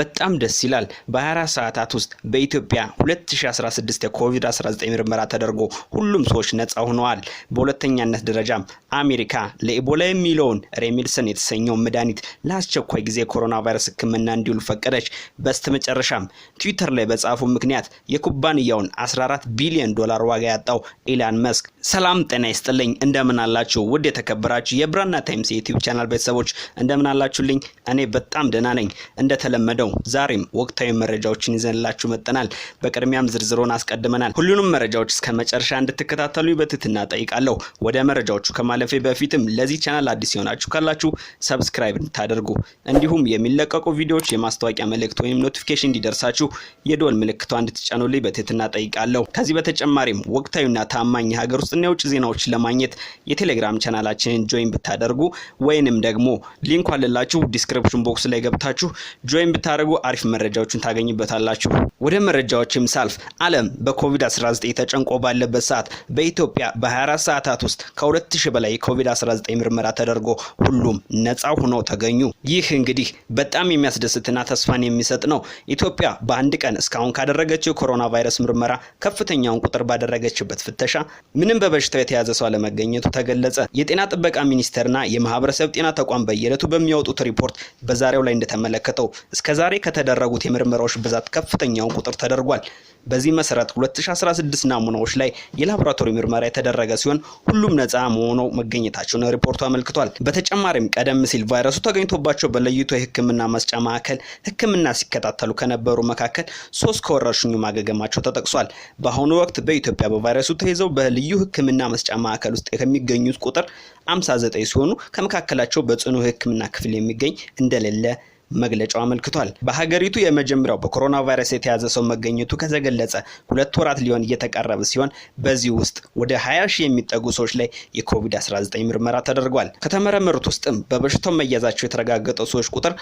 በጣም ደስ ይላል። በ24 ሰዓታት ውስጥ በኢትዮጵያ 2016 የኮቪድ-19 ምርመራ ተደርጎ ሁሉም ሰዎች ነፃ ሆነዋል። በሁለተኛነት ደረጃም አሜሪካ ለኢቦላ የሚለውን ሬሜዲሲን የተሰኘው መድኃኒት ለአስቸኳይ ጊዜ ኮሮና ቫይረስ ሕክምና እንዲውል ፈቀደች። በስተመጨረሻም ትዊተር ላይ በጻፉ ምክንያት የኩባንያውን 14 ቢሊዮን ዶላር ዋጋ ያጣው ኢላን መስክ። ሰላም ጤና ይስጥልኝ፣ እንደምን አላችሁ? ውድ የተከበራችሁ የብራና ታይምስ የዩቲዩብ ቻናል ቤተሰቦች እንደምን አላችሁልኝ? እኔ በጣም ደህና ነኝ። እንደተለመደው ዛሬም ወቅታዊ መረጃዎችን ይዘንላችሁ መጥተናል። በቅድሚያም ዝርዝሩን አስቀድመናል። ሁሉንም መረጃዎች እስከ መጨረሻ እንድትከታተሉ በትህትና ጠይቃለሁ። ወደ መረጃዎቹ ከማለፌ በፊትም ለዚህ ቻናል አዲስ የሆናችሁ ካላችሁ ሰብስክራይብ እንድታደርጉ እንዲሁም የሚለቀቁ ቪዲዮዎች የማስታወቂያ መልእክት ወይም ኖቲፊኬሽን እንዲደርሳችሁ የደወል ምልክቷን እንድትጫኑልኝ በትህትና ጠይቃለሁ። ከዚህ በተጨማሪም ወቅታዊና ታማኝ የሀገር ውስጥና የውጭ ዜናዎችን ለማግኘት የቴሌግራም ቻናላችንን ጆይን ብታደርጉ ወይንም ደግሞ ሊንኩ አለላችሁ ዲስክሪፕሽን ቦክስ ላይ ገብታችሁ ጆይን ብታደርጉ አሪፍ መረጃዎችን ታገኙበታላችሁ። ወደ መረጃዎችም ሳልፍ ዓለም በኮቪድ-19 ተጨንቆ ባለበት ሰዓት በኢትዮጵያ በ24 ሰዓታት ውስጥ ከ2000 በላይ የኮቪድ-19 ምርመራ ተደርጎ ሁሉም ነፃ ሆነው ተገኙ። ይህ እንግዲህ በጣም የሚያስደስትና ተስፋን የሚሰጥ ነው። ኢትዮጵያ በአንድ ቀን እስካሁን ካደረገችው ኮሮና ቫይረስ ምርመራ ከፍተኛውን ቁጥር ባደረገችበት ፍተሻ ምንም በበሽታው የተያዘ ሰው አለመገኘቱ ተገለጸ። የጤና ጥበቃ ሚኒስቴርና የማህበረሰብ ጤና ተቋም በየዕለቱ በሚያወጡት ሪፖርት በዛሬው ላይ እንደተመለከተው እስከዛሬ ከተደረጉት የምርመራዎች ብዛት ከፍተኛውን ቁጥር ተደርጓል። በዚህ መሰረት 2016 ናሙናዎች ላይ የላቦራቶሪ ምርመራ የተደረገ ሲሆን ሁሉም ነፃ ሆነው መገኘታቸውን ሪፖርቱ አመልክቷል። በተጨማሪም ቀደም ሲል ቫይረሱ ተገኝቶባቸው በለይቶ የሕክምና መስጫ ማዕከል ሕክምና ሲከታተሉ ከነበሩ መካከል 3 ከወረርሽኙ ማገገማቸው ተጠቅሷል። በአሁኑ ወቅት በኢትዮጵያ በቫይረሱ ተይዘው በልዩ ሕክምና መስጫ ማዕከል ውስጥ ከሚገኙት ቁጥር 59 ሲሆኑ ከመካከላቸው በጽኑ ሕክምና ክፍል የሚገኝ እንደሌለ መግለጫው አመልክቷል። በሀገሪቱ የመጀመሪያው በኮሮና ቫይረስ የተያዘ ሰው መገኘቱ ከተገለጸ 2 ወራት ሊሆን እየተቃረበ ሲሆን በዚህ ውስጥ ወደ 20 ሺህ የሚጠጉ ሰዎች ላይ የኮቪድ-19 ምርመራ ተደርጓል። ከተመረመሩት ውስጥም በበሽታው መያዛቸው የተረጋገጠው ሰዎች ቁጥር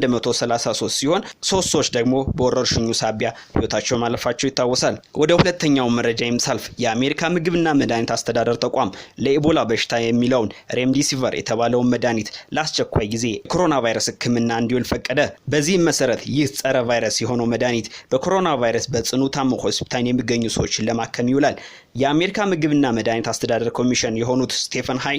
133 ሲሆን 3 ሰዎች ደግሞ በወረርሽኙ ሳቢያ ህይወታቸው ማለፋቸው ይታወሳል። ወደ ሁለተኛው መረጃ የምሳልፍ የአሜሪካ ምግብና መድኃኒት አስተዳደር ተቋም ለኢቦላ በሽታ የሚለውን ሬምዲሲቨር የተባለውን መድኃኒት ለአስቸኳይ ጊዜ ኮሮና ቫይረስ ሕክምና እንዲውል ፈቀደ። በዚህም መሰረት ይህ ጸረ ቫይረስ የሆነው መድኃኒት በኮሮና ቫይረስ በጽኑ ታመው ሆስፒታል የሚገኙ ሰዎችን ለማከም ይውላል። የአሜሪካ ምግብና መድኃኒት አስተዳደር ኮሚሽን የሆኑት ስቴፈን ሃይ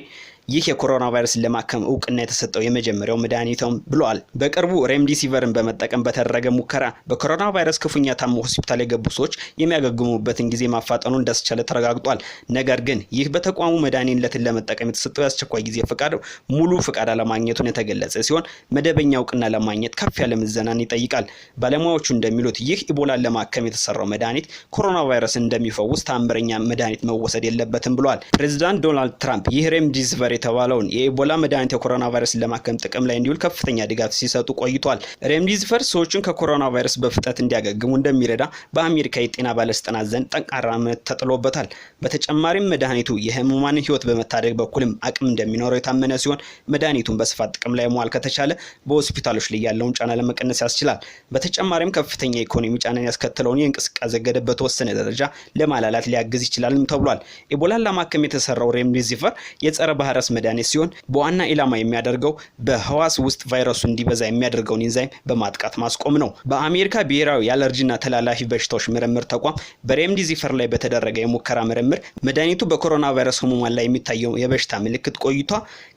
ይህ የኮሮና ቫይረስ ለማከም እውቅና የተሰጠው የመጀመሪያው መድኃኒትም ብለዋል። በቅርቡ ሬምዲሲቨርን በመጠቀም በተደረገ ሙከራ በኮሮና ቫይረስ ክፉኛ ታመው ሆስፒታል የገቡ ሰዎች የሚያገግሙበትን ጊዜ ማፋጠኑ እንዳስቻለ ተረጋግጧል። ነገር ግን ይህ በተቋሙ መድኃኒትን ለመጠቀም የተሰጠው የአስቸኳይ ጊዜ ፍቃድ ሙሉ ፍቃድ አለማግኘቱን የተገለጸ ሲሆን መደበኛ እውቅና ለማግኘት ከፍ ያለ ምዘናን ይጠይቃል። ባለሙያዎቹ እንደሚሉት ይህ ኢቦላን ለማከም የተሰራው መድኃኒት ኮሮና ቫይረስን እንደሚፈውስ ታምረኛ መድኃኒት መወሰድ የለበትም ብለዋል። ፕሬዚዳንት ዶናልድ ትራምፕ ይህ ሬምዲሲቨር የተባለውን የኢቦላ መድኃኒት የኮሮና ቫይረስ ለማከም ጥቅም ላይ እንዲውል ከፍተኛ ድጋፍ ሲሰጡ ቆይቷል። ሬምዲሲቨር ሰዎችን ከኮሮና ቫይረስ በፍጥነት እንዲያገግሙ እንደሚረዳ በአሜሪካ የጤና ባለስልጣናት ዘንድ ጠንካራ እምነት ተጥሎበታል። በተጨማሪም መድኃኒቱ የህሙማንን ህይወት በመታደግ በኩልም አቅም እንደሚኖረው የታመነ ሲሆን መድኃኒቱን በስፋት ጥቅም ላይ መዋል ከተቻለ በሆስፒታሎች ላይ ያለውን ጫና ለመቀነስ ያስችላል። በተጨማሪም ከፍተኛ የኢኮኖሚ ጫናን ያስከተለውን የእንቅስቃሴ ገደብ በተወሰነ ደረጃ ለማላላት ሊያግዝ ይችላልም ተብሏል። ኢቦላን ለማከም የተሰራው ሬምዲሲቨር የጸረ ቫይረስ መድኃኒት ሲሆን በዋና ኢላማ የሚያደርገው በህዋስ ውስጥ ቫይረሱ እንዲበዛ የሚያደርገውን ኢንዛይም በማጥቃት ማስቆም ነው። በአሜሪካ ብሔራዊ የአለርጂና ተላላፊ በሽታዎች ምርምር ተቋም በሬምዲሲቨር ላይ በተደረገ የሙከራ ምርምር መድኃኒቱ በኮሮና ቫይረስ ህሙማን ላይ የሚታየው የበሽታ ምልክት ቆይቷ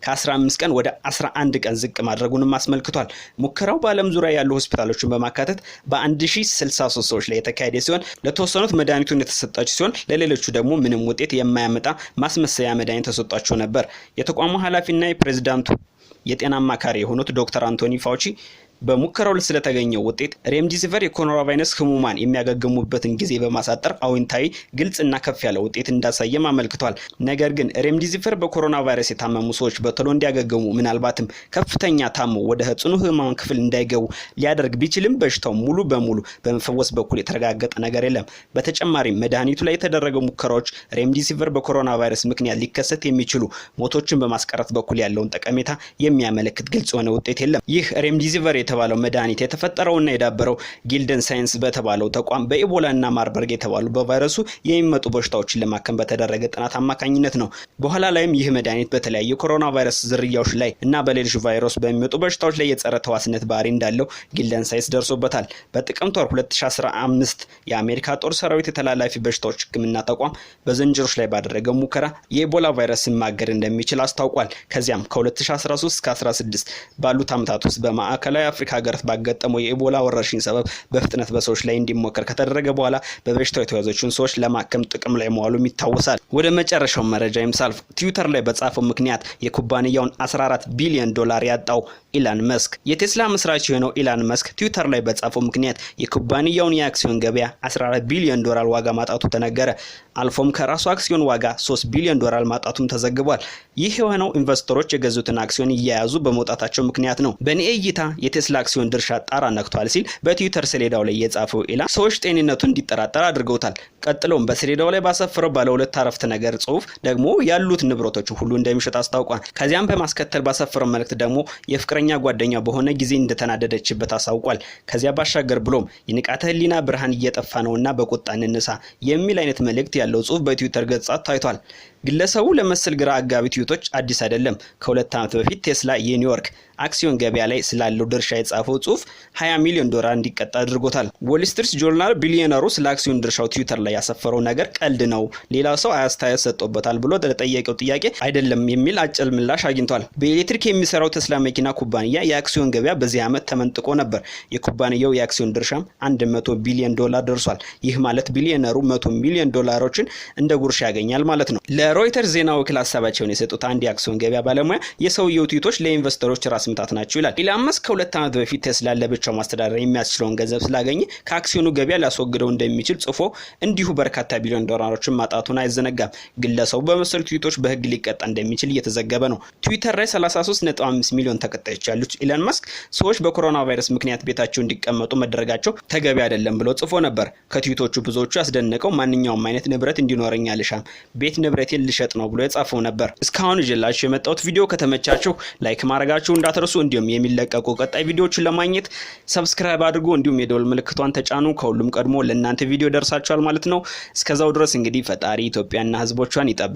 ከ15 ቀን ወደ 11 ቀን ዝቅ ማድረጉንም አስመልክቷል። ሙከራው በዓለም ዙሪያ ያሉ ሆስፒታሎችን በማካተት በ1063 ሰዎች ላይ የተካሄደ ሲሆን ለተወሰኑት መድኃኒቱን የተሰጣቸው ሲሆን ለሌሎቹ ደግሞ ምንም ውጤት የማያመጣ ማስመሰያ መድኃኒት ተሰጣቸው ነበር። የተቋሙ ኃላፊና የፕሬዝዳንቱ የጤና አማካሪ የሆኑት ዶክተር አንቶኒ ፋውቺ በሙከራው ስለተገኘው ውጤት ሬምዲሲቨር የኮሮና ቫይረስ ህሙማን የሚያገግሙበትን ጊዜ በማሳጠር አዎንታዊ ግልጽና ከፍ ያለ ውጤት እንዳሳየም አመልክቷል። ነገር ግን ሬምዲሲቨር በኮሮና ቫይረስ የታመሙ ሰዎች በቶሎ እንዲያገግሙ ምናልባትም ከፍተኛ ታመው ወደ ጽኑ ህሙማን ክፍል እንዳይገቡ ሊያደርግ ቢችልም በሽታው ሙሉ በሙሉ በመፈወስ በኩል የተረጋገጠ ነገር የለም። በተጨማሪም መድኃኒቱ ላይ የተደረገው ሙከራዎች ሬምዲሲቨር በኮሮና ቫይረስ ምክንያት ሊከሰት የሚችሉ ሞቶችን በማስቀረት በኩል ያለውን ጠቀሜታ የሚያመለክት ግልጽ የሆነ ውጤት የለም። ይህ ሬምዲሲቨር የተባለው መድኃኒት የተፈጠረውና የዳበረው ጊልደን ሳይንስ በተባለው ተቋም በኢቦላ እና ማርበርግ የተባሉ በቫይረሱ የሚመጡ በሽታዎችን ለማከም በተደረገ ጥናት አማካኝነት ነው። በኋላ ላይም ይህ መድኃኒት በተለያዩ ኮሮና ቫይረስ ዝርያዎች ላይ እና በሌሎች ቫይረስ በሚመጡ በሽታዎች ላይ የጸረ ተዋስነት ባህሪ እንዳለው ጊልደን ሳይንስ ደርሶበታል። በጥቅምት ወር 2015 የአሜሪካ ጦር ሰራዊት የተላላፊ በሽታዎች ሕክምና ተቋም በዝንጀሮች ላይ ባደረገው ሙከራ የኢቦላ ቫይረስን ማገድ እንደሚችል አስታውቋል። ከዚያም ከ2013 እስከ 16 ባሉት ዓመታት ውስጥ በማዕከላዊ አፍሪካ ሀገራት ባጋጠመው የኢቦላ ወረርሽኝ ሰበብ በፍጥነት በሰዎች ላይ እንዲሞከር ከተደረገ በኋላ በበሽታው የተያዙትን ሰዎች ለማከም ጥቅም ላይ መዋሉም ይታወሳል። ወደ መጨረሻው መረጃ የምሳልፍ ትዊተር ላይ በጻፈው ምክንያት የኩባንያውን 14 ቢሊዮን ዶላር ያጣው ኢላን መስክ። የቴስላ መስራች የሆነው ኢላን መስክ ትዊተር ላይ በጻፈው ምክንያት የኩባንያውን የአክሲዮን ገበያ 14 ቢሊዮን ዶላር ዋጋ ማጣቱ ተነገረ። አልፎም ከራሱ አክሲዮን ዋጋ 3 ቢሊዮን ዶላር ማጣቱም ተዘግቧል። ይህ የሆነው ኢንቨስተሮች የገዙትን አክሲዮን እየያዙ በመውጣታቸው ምክንያት ነው። በእኔ እይታ የቴስላ አክሲዮን ድርሻ ጣራ ነክቷል ሲል በትዊተር ሰሌዳው ላይ የጻፈው ኢላን ሰዎች ጤንነቱን እንዲጠራጠር አድርገውታል። ቀጥሎም በሰሌዳው ላይ ባሰፈረው ባለ ሁለት አረፍተ ነገር ጽሑፍ ደግሞ ያሉት ንብረቶች ሁሉ እንደሚሸጥ አስታውቋል። ከዚያም በማስከተል ባሰፈረው መልእክት ደግሞ የፍቅረኛ ጓደኛ በሆነ ጊዜ እንደተናደደችበት አሳውቋል። ከዚያ ባሻገር ብሎም የንቃተ ህሊና ብርሃን እየጠፋ ነውና በቁጣ እንነሳ የሚል አይነት መልእክት ያለው ጽሑፍ በትዊተር ገጻ ታይቷል። ግለሰቡ ለመሰል ግራ አጋቢ ትዊቶች አዲስ አይደለም። ከ2 ዓመት በፊት ቴስላ የኒውዮርክ አክሲዮን ገበያ ላይ ስላለው ድርሻ የጻፈው ጽሑፍ 20 ሚሊዮን ዶላር እንዲቀጣ አድርጎታል። ዎል ስትሪት ጆርናል ቢሊዮነሩ ስለ አክሲዮን ድርሻው ትዊተር ላይ ያሰፈረው ነገር ቀልድ ነው፣ ሌላ ሰው አስተያየት ሰጥቶበታል ብሎ ለጠየቀው ጥያቄ አይደለም የሚል አጭር ምላሽ አግኝቷል። በኤሌክትሪክ የሚሰራው ቴስላ መኪና ኩባንያ የአክሲዮን ገበያ በዚህ ዓመት ተመንጥቆ ነበር። የኩባንያው የአክሲዮን ድርሻም 100 ቢሊዮን ዶላር ደርሷል። ይህ ማለት ቢሊዮነሩ 100 ሚሊዮን ዶላሮችን እንደ ጉርሻ ያገኛል ማለት ነው። ለሮይተርስ ዜና ወኪል ሀሳባቸውን የሰጡት አንድ የአክሲዮን ገበያ ባለሙያ የሰውየው ትዊቶች ለኢንቨስተሮች ራስ ምታት ናቸው ይላል። ኢላን መስክ ከ2 ዓመት በፊት ቴስላ ለብቻው ማስተዳደር የሚያስችለውን ገንዘብ ስላገኘ ከአክሲዮኑ ገበያ ሊያስወግደው እንደሚችል ጽፎ እንዲሁ በርካታ ቢሊዮን ዶላሮችን ማጣቱን አይዘነጋም። ግለሰቡ በመሰሉ ትዊቶች በህግ ሊቀጣ እንደሚችል እየተዘገበ ነው። ትዊተር ላይ 33.5 ሚሊዮን ተከታዮች ያሉት ኢላን መስክ ሰዎች በኮሮና ቫይረስ ምክንያት ቤታቸው እንዲቀመጡ መደረጋቸው ተገቢ አይደለም ብሎ ጽፎ ነበር። ከትዊቶቹ ብዙዎቹ ያስደነቀው ማንኛውም አይነት ንብረት እንዲኖረኝ አልሻም፣ ቤት ንብረቴን ልሸጥ ነው ብሎ የጻፈው ነበር። እስካሁን ይዤላችሁ የመጣሁት ቪዲዮ ከተመቻችሁ ላይክ ማድረጋችሁ እንዳትረሱ። እንዲሁም የሚለቀቁ ቀጣይ ቪዲዮዎችን ለማግኘት ሰብስክራይብ አድርጉ። እንዲሁም የደወል ምልክቷን ተጫኑ። ከሁሉም ቀድሞ ለእናንተ ቪዲዮ ደርሳችኋል ማለት ነው። እስከዛው ድረስ እንግዲህ ፈጣሪ ኢትዮጵያና ህዝቦቿን ይጠብቅ።